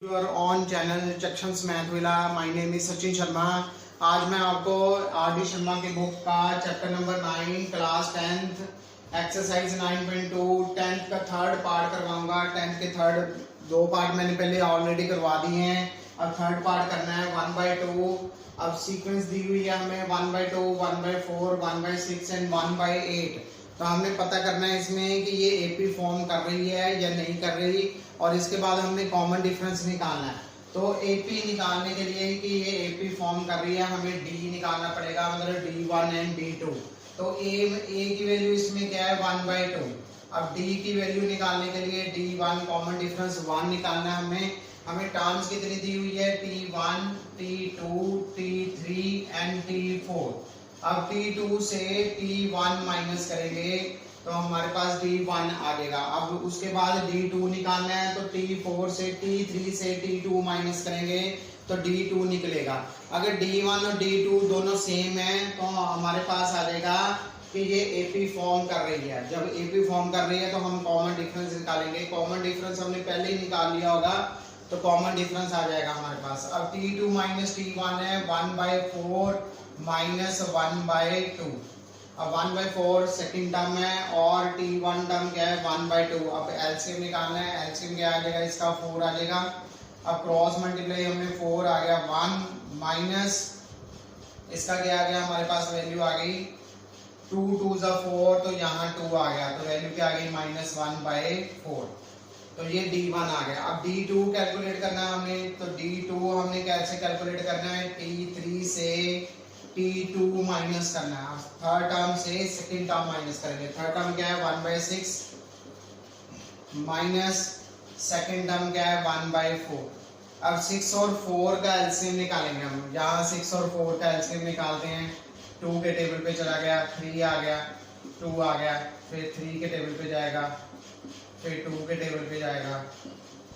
You are on channel Sections Math Villa. My name is Sachin Sharma. आज मैं आपको R D Sharma की book का chapter number 9 class 10th exercise 9.2 10th का third part करवाऊंगा। 10th के थर्ड दो पार्ट मैंने पहले ऑलरेडी करवा दिए हैं, अब थर्ड पार्ट करना है 1/2। अब सीक्वेंस दी हुई है हमें 1/2, 1/4, 1/6 एंड 1/8। तो हमने पता करना है इसमें कि ये एपी फॉर्म कर रही है या नहीं कर रही, और इसके बाद हमने कॉमन डिफरेंस निकालना है। तो एपी निकालने के लिए कि ये एपी फॉर्म कर रही है हमें डी निकालना पड़ेगा, मतलब D1 एंड D2। तो ए की वैल्यू इसमें क्या है 1/2। अब डी की वैल्यू निकालने के लिए D1 कॉमन डिफरेंस 1 निकालना है हमें टर्म्स कितनी दी हुई है T1, T2, T3 and T4। अब T2 से T1 माइनस करेंगे तो हमारे पास D1 आ जाएगा। अब उसके बाद D2 निकालना है तो T4 से T3 से T2 माइनस करेंगे तो D2 निकलेगा। अगर D1 और D2 दोनों सेम है तो हमारे पास आ जाएगा कि ये AP फॉर्म कर रही है। जब AP फॉर्म कर रही है तो हम कॉमन डिफरेंस निकालेंगे। कॉमन डिफरेंस हमने पहले ही निकाल लिया होगा तो कॉमन डिफरेंस आ जाएगा हमारे पास। अब T2 माइनस T1 है 1/4 माइनस 1/2। अब 1/4 सेकंड टर्म है और T1 टर्म क्या है 1/2। अब एलसीएम निकालना है, एलसीएम क्या आ जाएगा इसका 4 आ जाएगा। अब क्रॉस मल्टीप्लाई हमें 4 आ गया 1 माइनस इसका क्या आ गया हमारे पास वैल्यू आ गई 2 2 4 तो यहाँ 2 आ गया तो वैल्यू क्या आ गई -1/4। तो ये D1 आ गया। अब D2 कैलकुलेट करना है हमें, तो D2 हमने कैसे कैलकुलेट करना है T3 से T2 माइनस करना है। थर्ड टर्म से सेकंड टर्म माइनस करेंगे। थर्ड टर्म क्या है 1/6 माइनस सेकंड टर्म क्या है 1/4। अब 6 और 4 का एलसीएम निकालेंगे हम। यहाँ 6 और 4 का एलसीएम निकालते हैं। 2 के टेबल पे चला गया, 3 आ गया, 2 आ गया, फिर 3 के टेबल पे जाएगा, फिर 2 के टेबल पे जाएगा।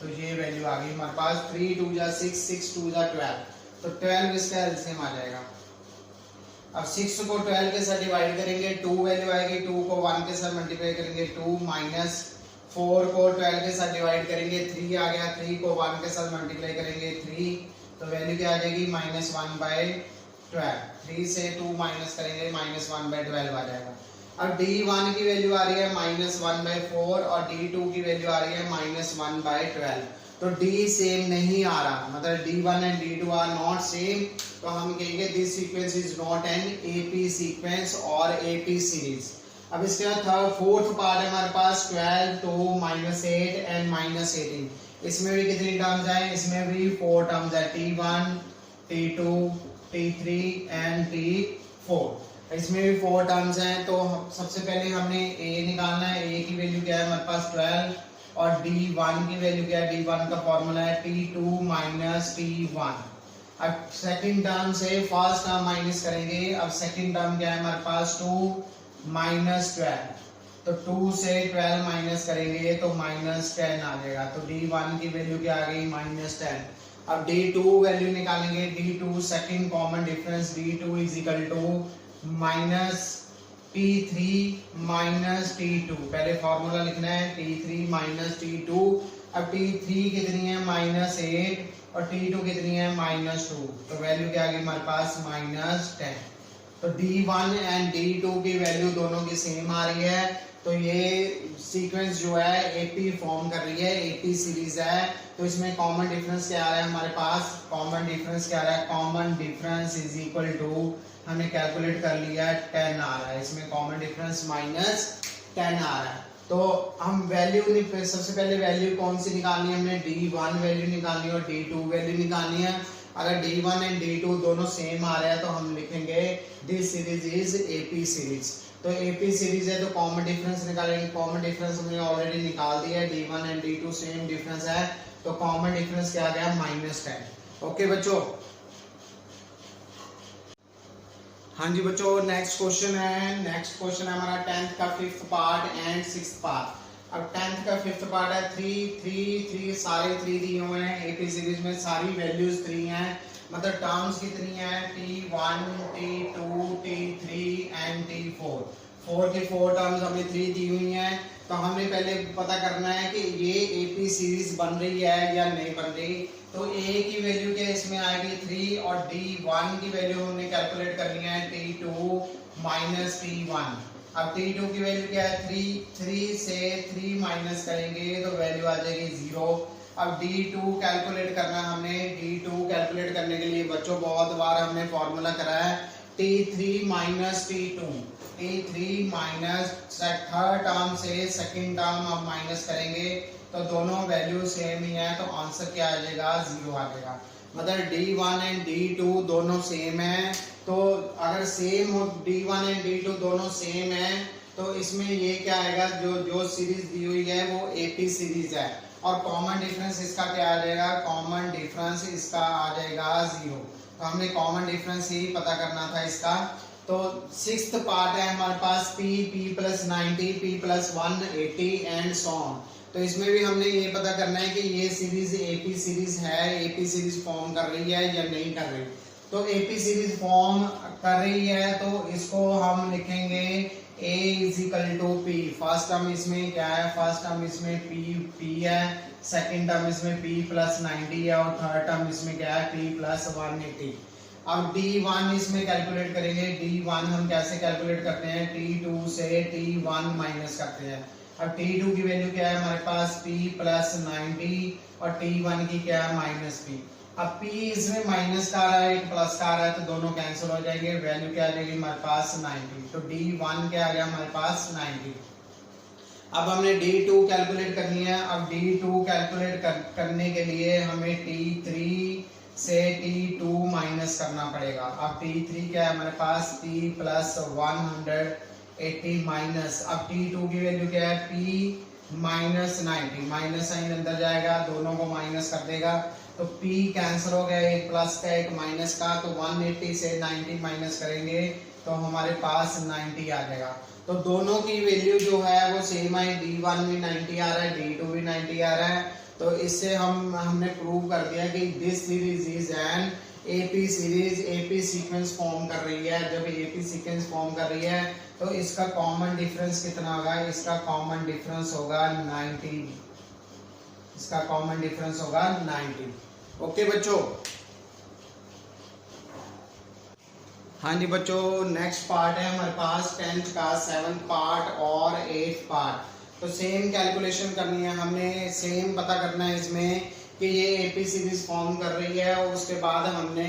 तो ये वैल्यू आ गई हमारे पास 3 2 जा 6, 6 2 जा 12। तो 12 इसका एलसीएम आ जाएगा। अब 6 को 12 के साथ डिवाइड करेंगे 2 वैल्यू आएगी, 2 को 1 के साथ मल्टीप्लाई करेंगे 2 माइनस 4 को 12 के साथ डिवाइड करेंगे 3 आ गया, 3 को 1 के साथ मल्टीप्लाई करेंगे 3 तो वैल्यू क्या आ जाएगी -1/12। 3 से 2 माइनस करेंगे -1/12 आ जाएगा। अब D1 की वैल्यू आ रही है -1/4 और D2 की वैल्यू आ रही है -1/12। तो D सेम नहीं आ रहा, मतलब D1 and D2 are not same. तो हम कहेंगे this sequence is not an AP sequence और AP सीरीज। अब इसके बाद फोर्थ पार्ट है हमारे पास 12 तो -8 एंड -18। इसमें भी कितनी टर्म्स है, इसमें भी 4 टर्म्स है T1, T2, T3 and T4। इसमें भी 4 टर्म्स हैं। तो सबसे पहले हमने A निकालना है। A की वैल्यू क्या है हमारे पास 12 और D1 की वैल्यू क्या है, D1 का फॉर्मूला है T2 माइनस T1। अब सेकंड टर्म से फर्स्ट टर्म माइनस करेंगे। अब सेकंड टर्म क्या है हमारे पास 2 माइनस 12। तो 2 से 12 माइनस करेंगे तो -10 आ जाएगा। तो D1 की वैल्यू क्या आ गई -10। अब D2 वैल्यू निकालेंगे। D2 second common difference D2 is equal to minus T3 minus T2। पहले फॉर्मूला लिखना है T3 माइनस T2। अब T3 कितनी है -8 और T2 कितनी है -2। तो वैल्यू क्या आ गई हमारे पास -10। तो D1 एंड D2 की वैल्यू दोनों की सेम आ रही है। तो ये सीक्वेंस जो है AP फॉर्म कर रही है, AP सीरीज है। तो इसमें कॉमन डिफरेंस क्या आ रहा है हमारे पास, कॉमन डिफरेंस क्या आ रहा है, common difference is equal to हमने कैलकुलेट कर लिया 10 आ रहा है। इसमें कॉमन डिफरेंस -10 आ रहा है। तो हम वैल्यू सबसे पहले वैल्यू कौन सी निकालनी है, हमने D1 वैल्यू निकालनी है और D2 वैल्यू निकालनी है। अगर D1 एंड D2 दोनों सेम आ रहे हैं तो हम लिखेंगे this series is AP series. तो AP सीरीज है तो कॉमन डिफरेंस निकालेंगे। कॉमन डिफरेंस हमने ऑलरेडी निकाल दिया है, D1 and D2 same difference है तो कॉमन डिफरेंस क्या आ गया -10। ओके बच्चों, हाँ जी बच्चों, नेक्स्ट क्वेश्चन है हमारा 10th का 5th part and 6th part. अब 10th का 5th पार्ट है 3 सारे 3 दिए हुए हैं। AP सीरीज में सारी वैल्यूज 3 हैं, मतलब टर्म्स कितनी है T1, T2, T3 and T4। 4 की 4 टर्म्स हमें 3 दी हुई हैं। तो हमने पहले पता करना है कि ये एपी सीरीज बन रही है या नहीं बन रही। तो ए की वैल्यू क्या इसमें आएगी 3 और D1 की वैल्यू हमने कैलकुलेट करनी है T2 माइनस T1। अब T2 की वैल्यू क्या है 3 से 3 माइनस करेंगे तो वैल्यू आ जाएगी 0। अब D2 कैलकुलेट करना हमने। D2 कैलकुलेट करने के लिए बच्चों बहुत बार हमने फॉर्मूला करा है T3 minus T2। T3 minus third term से सेकंड टर्म हम माइनस करेंगे तो दोनों वैल्यू सेम ही है तो आंसर क्या आ जाएगा 0 आ जाएगा। मतलब D1 एंड D2 दोनों सेम है। तो अगर सेम हो D1 एंड D2 दोनों सेम है तो इसमें ये क्या आएगा, जो सीरीज दी हुई है वो AP सीरीज है और कॉमन डिफरेंस इसका क्या आ जाएगा, कॉमन डिफरेंस इसका आ जाएगा 0। तो हमने कॉमन डिफरेंस ही पता करना था इसका। तो सिक्स्थ पार्ट है हमारे पास P plus 90 P plus 180 and so on. तो इसमें भी हमने ये पता करना है कि ये सीरीज AP सीरीज है, AP सीरीज फॉर्म कर रही है या नहीं कर रही। तो AP सीरीज फॉर्म कर रही है तो इसको हम लिखेंगे A is equal to P। First term इसमें क्या है, फर्स्ट टर्म इसमें P है, सेकंड टर्म इसमें P प्लस 90 है और थर्ड टर्म इसमें क्या है P प्लस 180। अब D1 इसमें कैलकुलेट करेंगे। D1 हम कैसे कैलकुलेट करते हैं, T2 से T1 माइनस करते हैं। अब T2 की वैल्यू क्या है हमारे पास P प्लस 90 और T1 की क्या है माइनस P। अब P इसमें माइनस का आ रहा है, एक प्लस का आ रहा है तो दोनों कैंसिल हो जाएंगे, वैल्यू क्या आ जाएगी हमारे पास 90। तो D1 क्या आ गया हमारे पास 90। अब हमने D2 कैलकुलेट करनी है। अब D2 कैलकुलेट करने के लिए हमें T3 से T2 माइनस करना पड़ेगा। अब T3 क्या है हमारे पास P प्लस 180 माइनस, अब T2 की वैल्यू क्या है P माइनस 90, माइनस साइन अंदर जाएगा दोनों को माइनस कर देगा तो P कैंसिल हो गया, एक प्लस का एक माइनस का। तो 180 से 90 माइनस करेंगे तो हमारे पास 90 आ जाएगा। तो दोनों की वैल्यू जो है वो सेम है, D1 भी 90 आ रहा है, D2 भी 90 आ रहा है। तो इससे हमने प्रूव कर दिया कि this series is an AP series, AP sequence form कर रही है। जब AP सीक्वेंस फॉर्म कर रही है तो इसका कॉमन डिफरेंस कितना होगा, इसका कॉमन डिफरेंस होगा 90, इसका कॉमन डिफरेंस होगा 90। ओके बच्चों, हाँ जी बच्चों, नेक्स्ट पार्ट है हमारे पास 10th का 7th पार्ट और 8th पार्ट। तो सेम कैलकुलेशन करनी है हमने, सेम पता करना है इसमें कि ये AP सीरीज फॉर्म कर रही है और उसके बाद हमने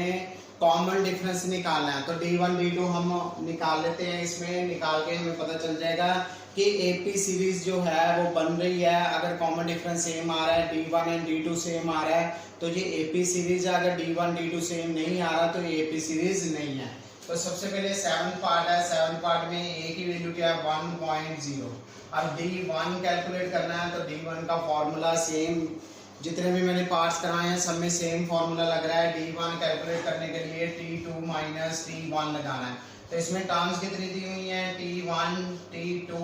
कॉमन डिफरेंस निकालना है। तो D1 D2 हम निकाल लेते हैं, इसमें निकाल के हमें पता चल जाएगा कि AP सीरीज जो है वो बन रही है। अगर कॉमन डिफरेंस सेम आ रहा है, D1 एंड D2 सेम आ रहा है तो ये AP सीरीज है। अगर D1 D2 सेम नहीं आ रहा तो ये AP सीरीज नहीं है। तो सबसे पहले 7th पार्ट है। 7th पार्ट में A की वैल्यू क्या है 1.0। अब D1 कैलकुलेट करना है तो D1 का फॉर्मूला सेम, जितने भी मैंने पार्ट्स कराए हैं सब में सेम फॉर्मूला लग रहा है। D1 कैलकुलेट करने के लिए T2 माइनस T1 लगाना है। तो इसमें टर्म्स कितनी दी हुई हैं, T1 T2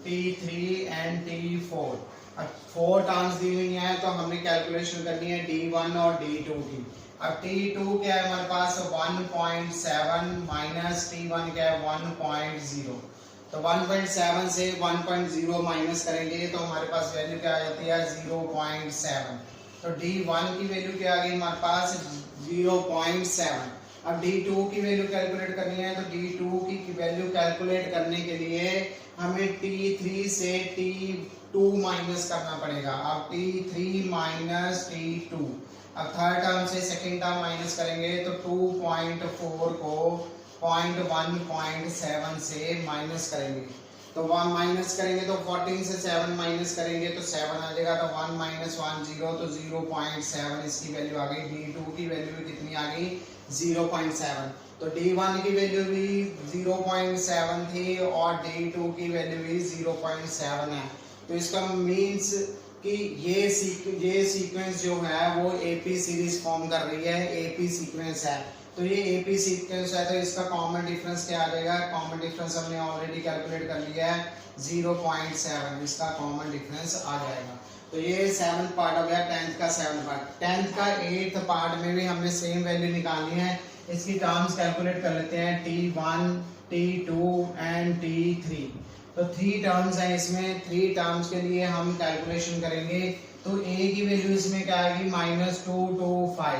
T3 and T4। अब 4 टर्म्स दी हुई हैं तो हमने कैलकुलेशन करनी है D1 और D2 की। अब T2 क्या है हमारे पास 1.7 माइनस T1 क्या है 1.0। तो 1.7 से 1.0 माइनस करेंगे तो हमारे पास वैल्यू क्या आ जाती है 0.7। तो D1 की वैल्यू क्या आ गई हमारे पास 0.7। अब D2 की वैल्यू कैलकुलेट करनी है तो D2 की वैल्यू कैलकुलेट करने के लिए हमें T3 से T2 माइनस करना पड़ेगा। अब T3 माइनस T2, अब थर्ड टर्म से सेकंड टर्म माइनस करेंगे तो 2.4 को 0.1.7 से माइनस करेंगे तो 1 माइनस करेंगे तो 14 से 7 माइनस करेंगे तो 7 आ जाएगा। तो 1 माइनस 1 0 तो 0.7 इसकी वैल्यू आ गई। D2 की वैल्यू भी कितनी आ गई 0.7। तो D1 की वैल्यू भी 0.7 थी और D2 की वैल्यू भी 0.7 है। तो इसका मीन्स कि ये सीक्वेंस जो है वो AP सीरीज फॉर्म कर रही है, AP सीक्वेंस है। तो ये AP सीक्वेंस है तो इसका कॉमन डिफरेंस क्या आ जाएगा, कॉमन डिफरेंस हमने ऑलरेडी कैलकुलेट कर लिया है 0.7, इसका कॉमन डिफरेंस आ जाएगा। तो ये 7th पार्ट हो गया 10th का 7th पार्ट। 10th का 8th पार्ट में भी हमने सेम वैल्यू निकालनी है। इसकी टर्म्स कैलकुलेट कर लेते हैं T1 T2 एंड T3। तो 3 टर्म्स हैं इसमें, 3 टर्म्स के लिए हम कैलकुलेशन करेंगे। तो a की वैल्यू इसमें क्या आएगी -225,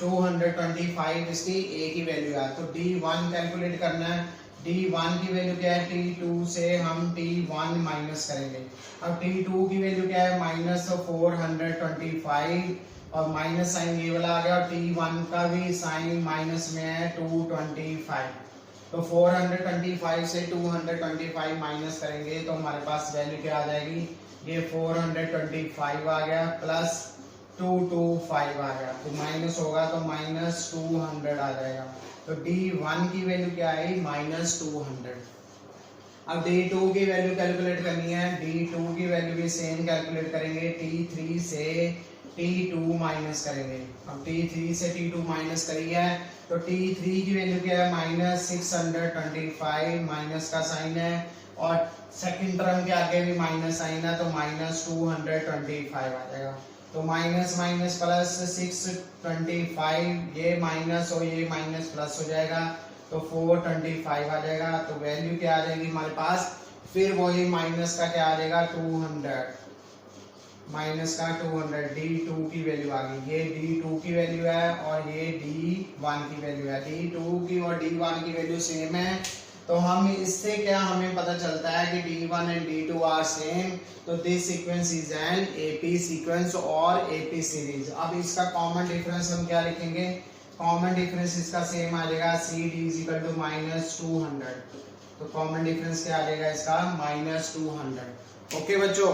225 इसकी a की वैल्यू है। तो d1 कैलकुलेट करना है। d1 की वैल्यू क्या है, t2 से हम t1 माइनस करेंगे। अब t2 की वैल्यू क्या है -425 और माइनस साइन ये वाला आ गया, और t1 का भी साइन माइनस में है 225। तो 425 से 225 माइनस करेंगे तो हमारे पास वैल्यू क्या आ जाएगी, ये 425 आ गया प्लस 225 आ गया, तो माइनस होगा तो -200 आ जाएगा। तो d1 की वैल्यू क्या आई -200। अब d2 की वैल्यू कैलकुलेट करनी है। d2 की वैल्यू भी सेम कैलकुलेट करेंगे, t3 से t2 माइनस करेंगे। अब t3 से t2 माइनस करी है तो t3 की वैल्यू क्या है -625, माइनस का साइन है और सेकंड टर्म के आगे भी माइनस साइन है तो -225 आ जाएगा। तो माइनस माइनस प्लस 625, ये माइनस और ये माइनस प्लस हो जाएगा तो 425 आ जाएगा। तो वैल्यू क्या आ जाएगी हमारे पास, फिर वही माइनस का क्या आ जाएगा 200, माइनस का 200, d2 की वैल्यू आ गई। ये d2 की वैल्यू है और ये d1 की वैल्यू है। d2 की और d1 की वैल्यू सेम है तो हम इससे क्या हमें पता चलता है कि d1 and d2 are same. तो this sequence is an AP sequence और एपी सीरीज। अब इसका कॉमन डिफरेंस हम क्या लिखेंगे, कॉमन डिफरेंस इसका सेम आ जाएगा CD इक्वल टू -200। तो कॉमन डिफरेंस क्या आ जाएगा इसका -200। ओके बच्चों।